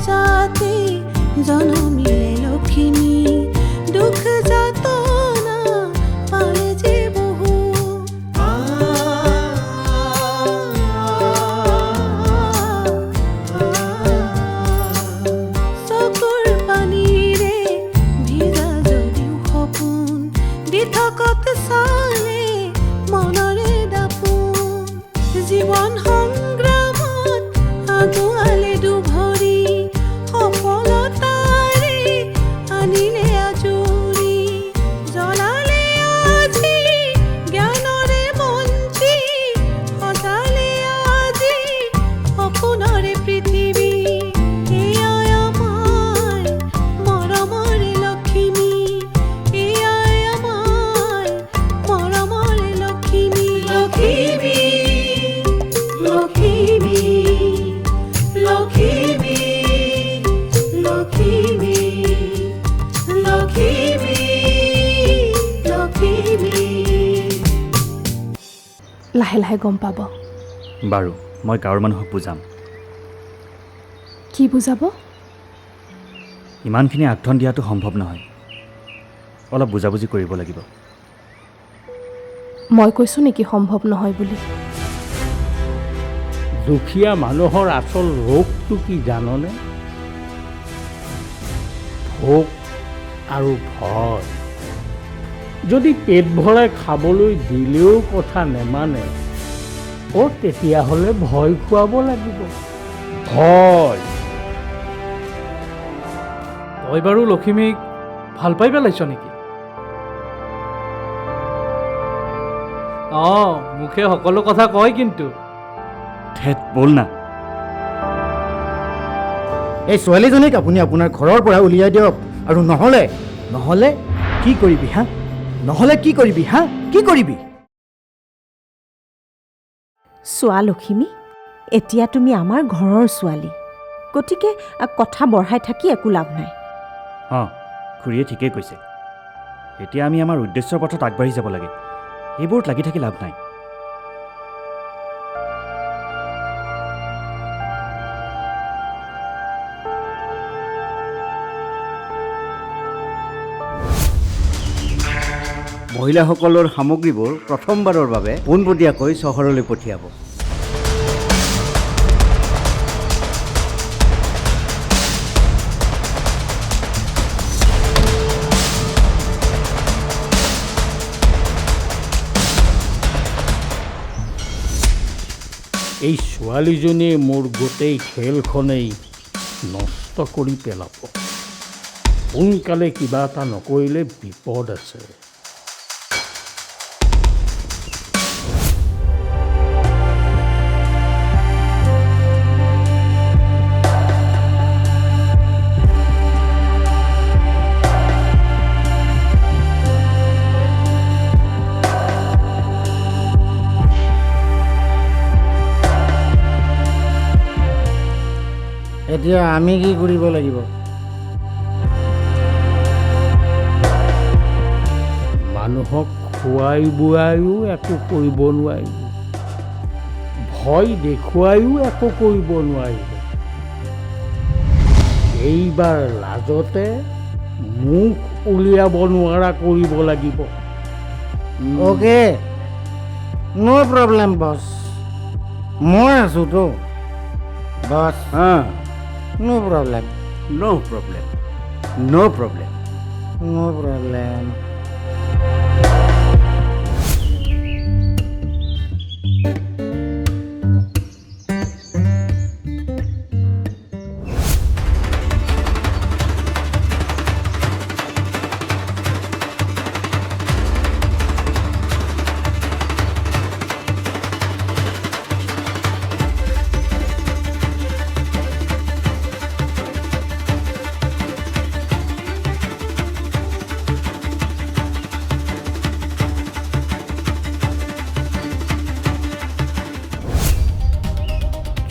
যাতে জনমিলে লক্ষ্মী দুখ যাতনা পালে যে বহু চকুৰ পানীৰে ভিজা যদিও সপোন দি থকত চালে মনৰে দাপোন জীৱন সংগ্ৰামত আগুৱালে দুভৰি সফলতাৰে আনিলে আজৰি জ্বলালে আজি জ্ঞানৰে মঞ্চি সজালে আজি সপোনৰে পৃথিৱী এয়াই আমাৰ মৰমৰে লক্ষ্মী এয়াই আমাৰ মৰমৰে লক্ষ্মী লক্ষ্মী লক্ষ্মী লক্ষ্মী লক্ষ্মী লক্ষ্মী লক্ষ্মী লাহে লাহে গম পাব। বাৰু মই গাঁৱৰ মানুহক বুজাম। কি বুজাব? ইমানখিনি আগধন দিয়াটো সম্ভৱ নহয়, অলপ বুজাবুজি কৰিব লাগিব। মই কৈছোঁ নেকি সম্ভৱ নহয় বুলি? দুখীয়া মানুহৰ আচল ৰোগটো কি জাননে? ভোক আৰু ভয়। যদি পেট ভৰাই খাবলৈ দিলেও কথা নেমানে, তেতিয়াহ'লে ভয় খুৱাব লাগিব। ভয়। তই বাৰু লক্ষ্মীক ভাল পাই পেলাইছ নেকি? মুখে সকলো কথা কয় কিন্তু। ঠেট বল না। এই ছোৱালীজনীক আপুনি আপোনাৰ ঘৰৰ পৰা উলিয়াই দিয়ক। আৰু নহ'লে কি কৰিবি হা? নহ'লে কি কৰিবি হা? কি কৰিবি? চোৱা লক্ষ্মী, এতিয়া তুমি আমাৰ ঘৰৰ ছোৱালী, গতিকে কথা বঢ়াই থাকি একো লাভ নাই। খুৰীয়ে ঠিকেই কৈছে। এতিয়া আমি আমাৰ উদ্দেশ্যৰ পথত আগবাঢ়ি যাব লাগে, এইবোৰত লাগি থাকি লাভ নাই। মহিলাসকলৰ সামগ্ৰীবোৰ প্ৰথমবাৰৰ বাবে পোনপটীয়াকৈ চহৰলৈ পঠিয়াব। এই ছোৱালীজনীয়ে মোৰ গোটেই খেলখনেই নষ্ট কৰি পেলাব। সোনকালে কিবা এটা নকৰিলে বিপদ আছে। এতিয়া আমি কি কৰিব লাগিব? মানুহক খুৱাই বোৱাইও একো কৰিব নোৱাৰিব, ভয় দেখুৱাইও একো কৰিব নোৱাৰিব। এইবাৰ লাজতে মুখ উলিয়াব নোৱাৰা কৰিব লাগিব। অ'কে, ন' প্ৰব্লেম বছ। মই আছোঁতো বছ। No problem. No problem. No problem. No problem.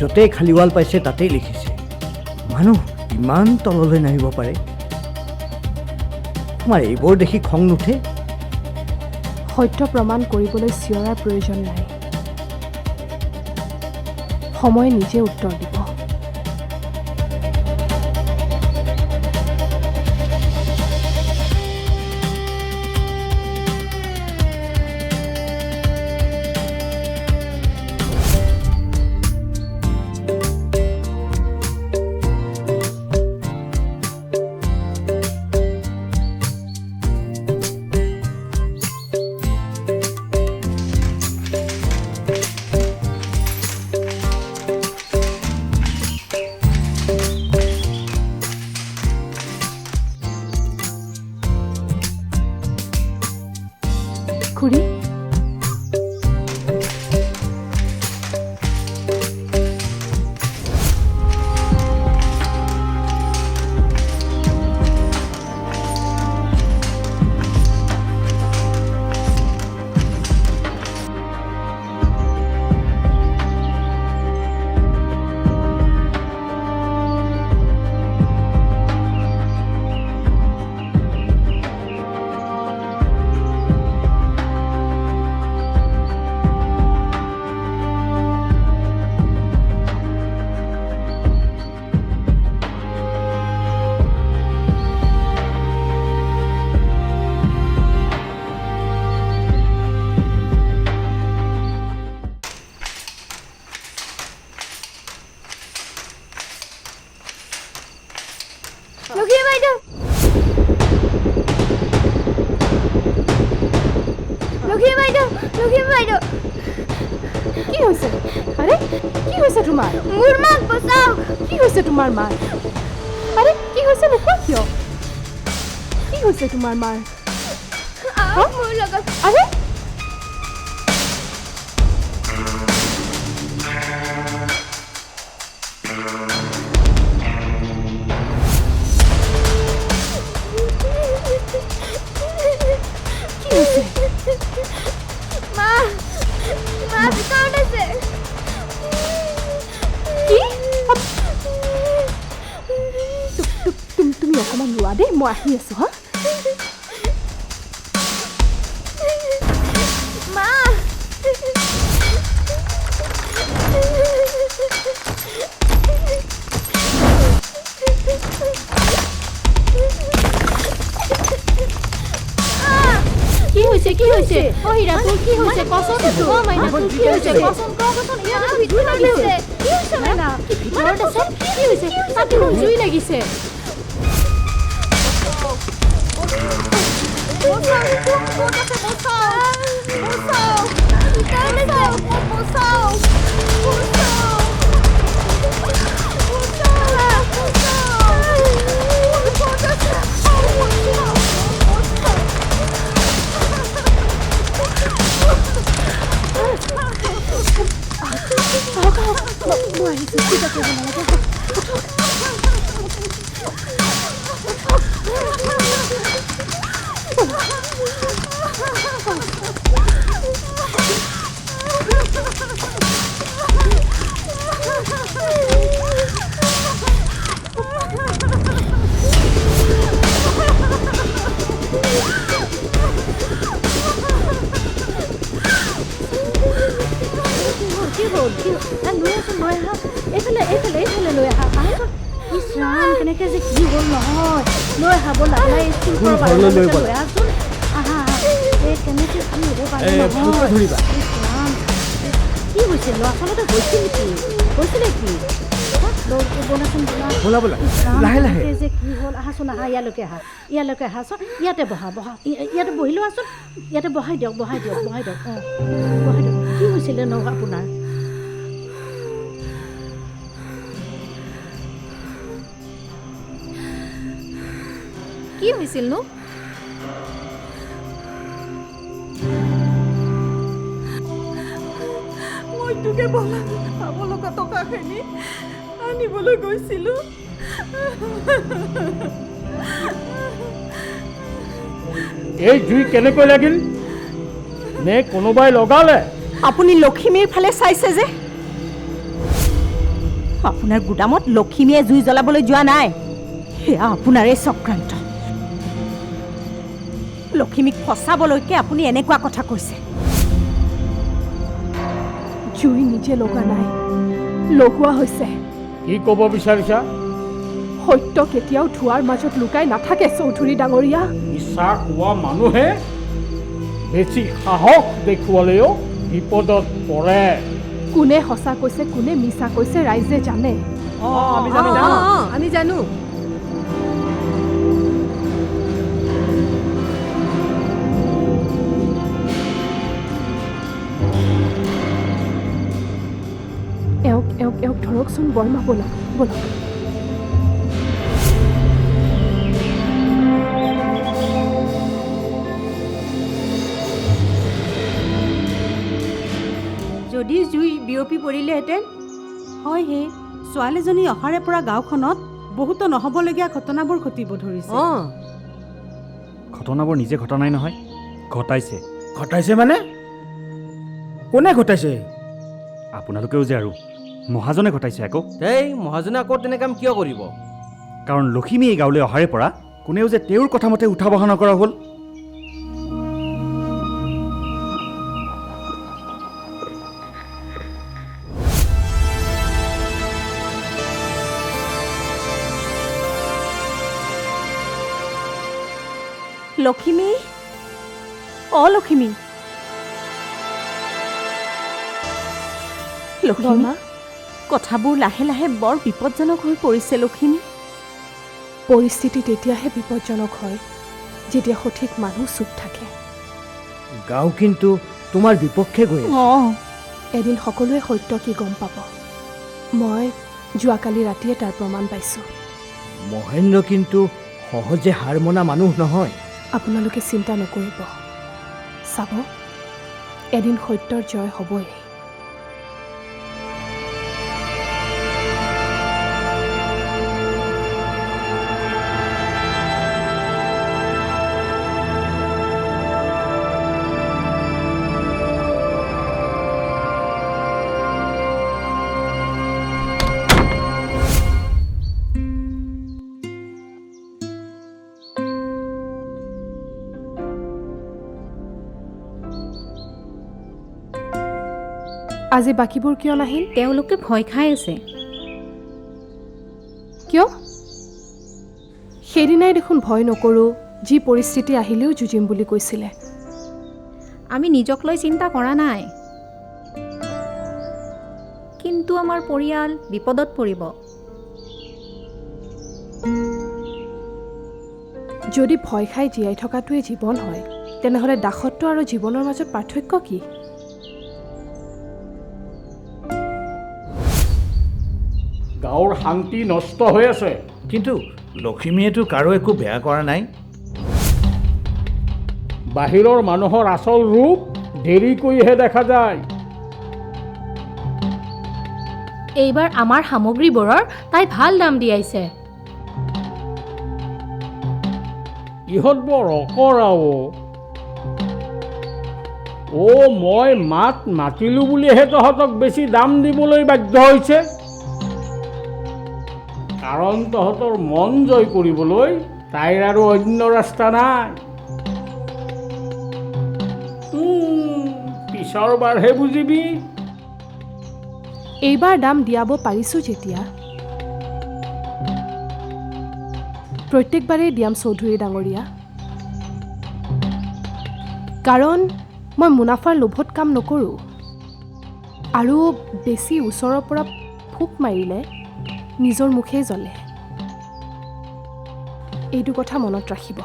য'তেই খালীৱাল পাইছে তাতেই লিখিছে। মানুহ ইমান তললৈ নামিব পাৰে? তোমাৰ এইবোৰ দেখি খং নুঠে? সত্য প্ৰমাণ কৰিবলৈ চিঞৰাৰ প্ৰয়োজন নাই, সময় নিজে উত্তৰ দিব। লক্ষ্মী বাইদেউ লক্ষ্মী বাইদেউ লক্ষ্মী বাইদেউ কি হৈছে আৰে কি হৈছে তোমাৰ মোৰ মাক বচাওক কি হৈছে তোমাৰ মাৰ আৰে কি হৈছে নোকোৱা কিয় কি হৈছে তোমাৰ মাৰ মোৰ লগত আৰে কি হৈছে মা মা ভিতৰত আছে কি তুমি অকণমান ৰোৱা দেই মই আহি আছোঁ হা মা কি হৈছে কি হৈছে অ হীৰাকুল কি হৈছে কচোন অ মাইনাকুল কি হৈছে কচোন কচোন মা ভিতৰত আছে কি হৈছে মাইনা কি ভিতৰত আছে কি হৈছে তাতে জুই লাগিছে মই আহিছোঁ ঠিক আছে এইফালে লৈ আহা ইছৰাম কেনেকৈ যে কি হ'ল নহয় লৈ আহা ব'লা ওলাই স্কুল লৈ আহাচোন আহা এই কেনেকৈ কি হ'ব পাৰে ইছৰাম কি হৈছিল আচলতে হৈছিল কি ব'লাচোন ব'লা লাহে লাহে যে কি হ'ল আহাচোন আহা ইয়ালৈকে আহাচোন ইয়াতে বহা ইয়াতে বহি লোৱাচোন ইয়াতে বহাই দিয়ক অঁ বহাই দিয়ক কি হৈছিলে ন আপোনাৰ কি হৈছিল নো মই তোকে বলা পাব লগা টকাখিনি আনিবলৈ গৈছিলোঁ এই জুই কেনেকৈ লাগিল নে কোনোবাই লগালে আপুনি লখিমীৰ ফালে চাইছে যে আপোনাৰ গুদামত লখিমীয়ে জুই জ্বলাবলৈ যোৱা নাই সেয়া আপোনাৰে চক্ৰান্ত লখিমীক ফচাবলৈকে আপুনি এনেকুৱা কথা কৈছে জুই নিজে লগা নাই লগোৱা হৈছে কি ক'ব বিচাৰিছা সত্য কেতিয়াও ধোঁৱাৰ মাজত লুকাই নাথাকে চৌধুৰী ডাঙৰীয়া মিছা কোৱা মানুহে বেছি সাহস দেখুৱালেও বিপদত পৰে কোনে সঁচা কৈছে কোনে মিছা কৈছে ৰাইজে জানে আমি জানো এওক ধৰকচোন বৰমা ব'লক যদি জুই বিয়পি পৰিলেহেঁতেন হয় হে ছোৱালীজনী অহাৰে পৰা গাঁওখনত বহুতো নহ'বলগীয়া ঘটনাবোৰ ঘটিব ধৰিছে ঘটনাবোৰ নিজে ঘটা নাই নহয় ঘটাইছে মানে কোনে ঘটাইছে আপোনালোকেও যে আৰু মহাজনে ঘটাইছে আকৌ এই মহাজনে আকৌ তেনে কাম কিয় কৰিব কাৰণ লখিমী এই গাঁৱলৈ অহাৰে পৰা কোনেও যে তেওঁৰ কথা মতে উঠা বহা নকৰা হ'ল লখিমী লখিমী লখিমী কথাবোৰ লাহে লাহে বৰ বিপদজনক হৈ পৰিছে লখিমী পৰিস্থিতি তেতিয়াহে বিপদজনক হয় যেতিয়া সঠিক মানুহ চুপ থাকে। গাঁও কিন্তু তোমাৰ বিপক্ষে গৈ আছে। অঁ এদিন সকলোৱে সত্য কি গম পাব। মই যোৱাকালি ৰাতিয়ে তাৰ প্ৰমাণ পাইছোঁ। মহেন্দ্ৰ কিন্তু সহজে হাৰ মনা মানুহ নহয়। আপোনালোকে চিন্তা নকৰিব, চাব এদিন সত্যৰ জয় হ'বই। আজি বাকীবোৰ কিয় নাহিল? তেওঁলোকে ভয় খাই আছে। কিয়? সেইদিনাই দেখোন ভয় নকৰোঁ, যি পৰিস্থিতি আহিলেও যুঁজিম বুলি কৈছিলে। আমি নিজক লৈ চিন্তা কৰা নাই, কিন্তু আমাৰ পৰিয়াল বিপদত পৰিব। যদি ভয় খাই জীয়াই থকাটোৱে জীৱন হয়, তেনেহ'লে দাসত্ব আৰু জীৱনৰ মাজত পাৰ্থক্য কি? গাঁৱৰ শান্তি নষ্ট হৈ আছে। কিন্তু লক্ষ্মীয়েতো কাৰো একো বেয়া কৰা নাই। বাহিৰৰ মানুহৰ আচল ৰূপ দেৰিকৈহে দেখা যায়। এইবাৰ আমাৰ সামগ্ৰীবোৰৰ তাই ভাল দাম দিয়াইছে। ইহঁত বৰ অকৰা মই মাতিলোঁ বুলিহে তহঁতক বেছি দাম দিবলৈ বাধ্য হৈছে। কাৰণ তহঁতৰ মন জয় কৰিবলৈ তাইৰ আৰু অন্য ৰাস্তা নাই। পিছৰ বাৰহে বুজিবি। এইবাৰ দাম দিয়াব পাৰিছোঁ যেতিয়া প্ৰত্যেকবাৰেই দিয়াম চৌধুৰী ডাঙৰীয়া। কাৰণ মই মুনাফাৰ লোভত কাম নকৰোঁ, আৰু বেছি ওচৰৰ পৰা ফুক মাৰিলে নিজৰ মুখেই জ্বলে। এইটো কথা মনত ৰাখিব।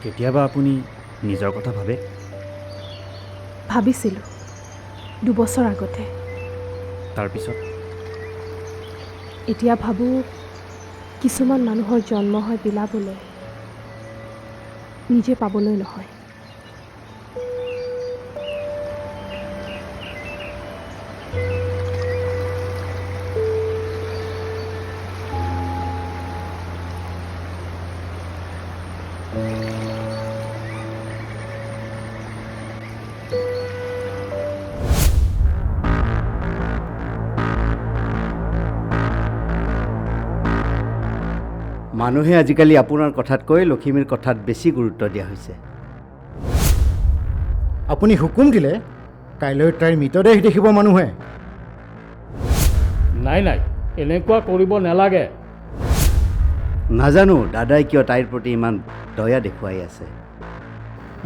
কেতিয়াবা আপুনি নিজৰ কথা ভাবে? ভাবিছিলোঁ 2 বছৰ আগতে। তাৰপিছত এতিয়া ভাবোঁ কিছুমান মানুহৰ জন্ম হয় বিলাবলৈ, নিজে পাবলৈ নহয়। মানুহে আজিকালি আপোনাৰ কথাতকৈ লক্ষ্মীৰ কথাত বেছি গুৰুত্ব দিয়া হৈছে। আপুনি হুকুম দিলে কাইলৈ তাইৰ মৃতদেহ দেখিব মানুহে। নাই এনেকুৱা কৰিব নালাগে। নাজানো দাদাই কিয় তাইৰ প্ৰতি ইমান দয়া দেখুৱাই আছে।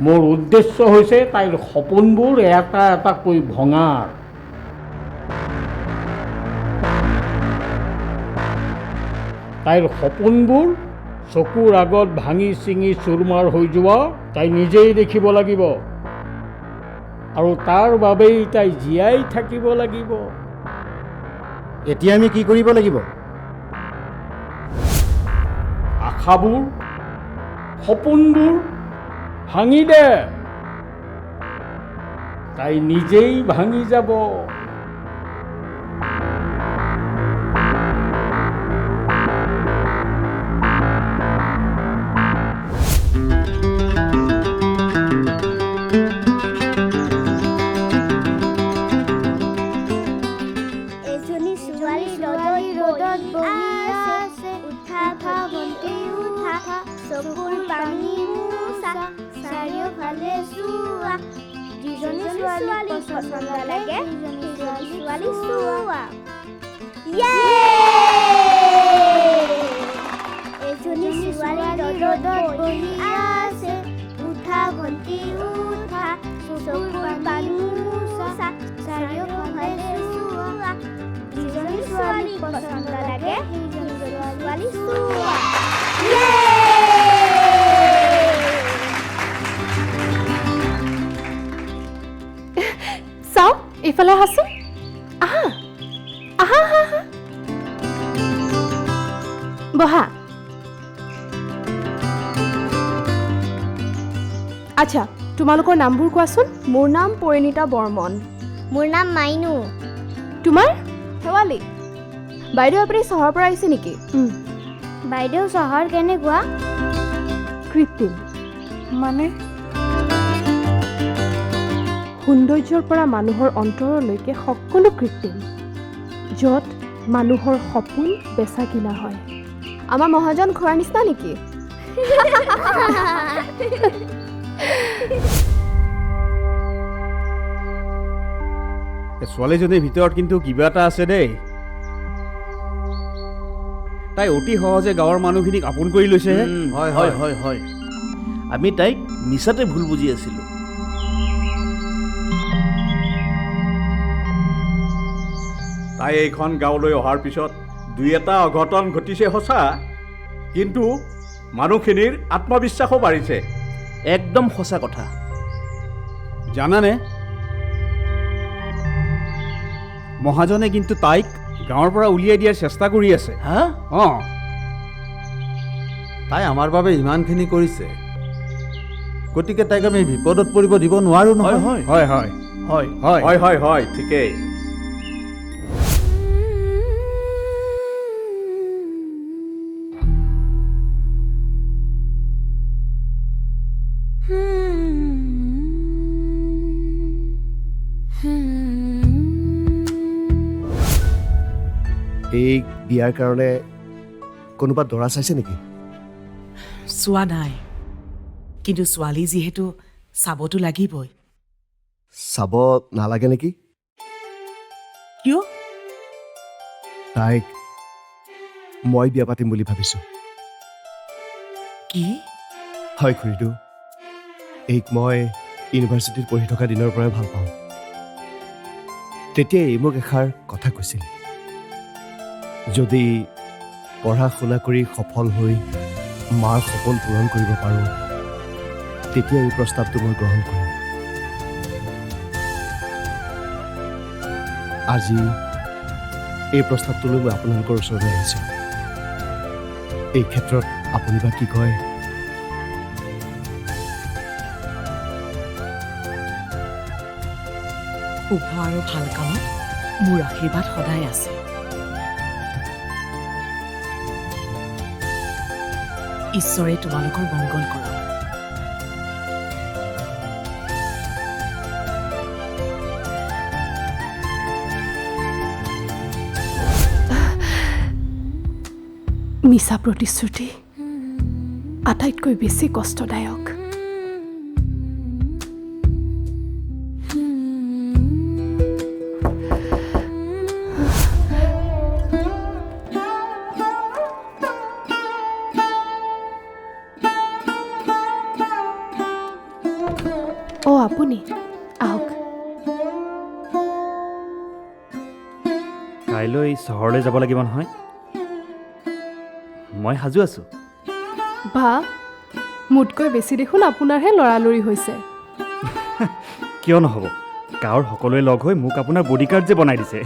মোৰ উদ্দেশ্য হৈছে তাইৰ সপোনবোৰ এটা এটাকৈ ভঙাৰ। তাইৰ সপোনবোৰ চকুৰ আগত ভাঙি চিঙি চুৰমাৰ হৈ যোৱা তাই নিজেই দেখিব লাগিব, আৰু তাৰ বাবেই তাই জীয়াই থাকিব লাগিব। এতিয়া আমি কি কৰিব লাগিব? আশাবোৰ সপোনবোৰ ভাঙি দে, তাই নিজেই ভাঙি যাব। এজনী ছোৱালী ৰ'দত বহি আছে, উঠা ভণ্টি উঠা চকুৰ পানী মুচা চাৰিওফালে চোৱা যিজনী ছোৱালী পচন্দ লাগে সেইজনী ছোৱালী চোৱা এজনী ছোৱালী ৰ'দত বহি আছে উঠা ভণ্টি উঠা চকুৰ পানী মুচা চাৰিওফালে চোৱা যিজনী ছোৱালী পচন্দ লাগে সেইজনী ছোৱালী চোৱা চাওক এইফালে আহাচোন আহা আহা আহা আহা বহা আচ্ছা তোমালোকৰ নামবোৰ কোৱাচোন মোৰ নাম পৰিণীতা বৰ্মন মোৰ নাম মাইনু তোমাৰ শেৱালী বাইদেউ আপুনি চহৰৰ পৰা আহিছে নেকি বাইদেউ চহৰ কেনেকুৱা কৃত্ৰিম মানে সৌন্দৰ্যৰ পৰা মানুহৰ অন্তৰলৈকে সকলো কৃত্ৰিম য'ত মানুহৰ সপোন বেচা কিনা হয় আমাৰ মহাজন খোৱাৰ নিচিনা নেকি ছোৱালীজনীৰ ভিতৰত কিন্তু কিবা এটা আছে দেই তাই অতি সহজে গাঁৱৰ মানুহখিনিক আপোন কৰি লৈছে হয় হয় হয় হয় আমি তাইক মিছাতে ভুল বুজি আছিলোঁ তাই এইখন গাঁৱলৈ অহাৰ পিছত দুই এটা অঘটন ঘটিছে সঁচা কিন্তু মানুহখিনিৰ আত্মবিশ্বাসো বাঢ়িছে একদম সঁচা কথা জানানে মহাজনে কিন্তু তাইক গাঁৱৰ পৰা উলিয়াই দিয়াৰ চেষ্টা কৰি আছে হা অঁ তাই আমাৰ বাবে ইমানখিনি কৰিছে গতিকে তাইক আমি বিপদত পৰিব দিব নোৱাৰোঁ নহয় হয় হয় হয় হয় হয় হয় হয় হয় ঠিকেই এই বিয়াৰ কাৰণে কোনোবা দৰা চাইছে নেকি চোৱা নাই কিন্তু ছোৱালী যিহেতু চাবতো লাগিবই চাব নালাগে নেকি কিয় তাইক মই বিয়া পাতিম বুলি ভাবিছোঁ কি হয় খুৰীদু এইক মই ইউনিভাৰ্চিটিত পঢ়ি থকা দিনৰ পৰাই ভাল পাওঁ তেতিয়াই এই মোক এষাৰ কথা কৈছিল যদি পঢ়া শুনা কৰি সফল হৈ মাৰ সপোন পূৰণ কৰিব পাৰোঁ তেতিয়া এই প্ৰস্তাৱটো মই গ্ৰহণ কৰিম আজি এই প্ৰস্তাৱটোলৈ মই আপোনালোকৰ ওচৰলৈ আহিছোঁ এই ক্ষেত্ৰত আপুনি বা কি কয় শুভ আৰু ভাল কামত মোৰ আশীৰ্বাদ সদায় আছে ঈশ্বৰে তোমালোকৰ মংগল কৰক মিছা প্ৰতিশ্ৰুতি আটাইতকৈ বেছি কষ্টদায়ক আপুনি আহক কাইলৈ চহৰলৈ যাব লাগিব নহয় মই সাজু আছোঁ বা মোতকৈ বেছি দেখোন আপোনাৰহে লৰালৰি হৈছে কিয় নহ'ব গাঁৱৰ সকলোৱে লগ হৈ মোক আপোনাৰ বডিগাৰ্ড যে বনাই দিছে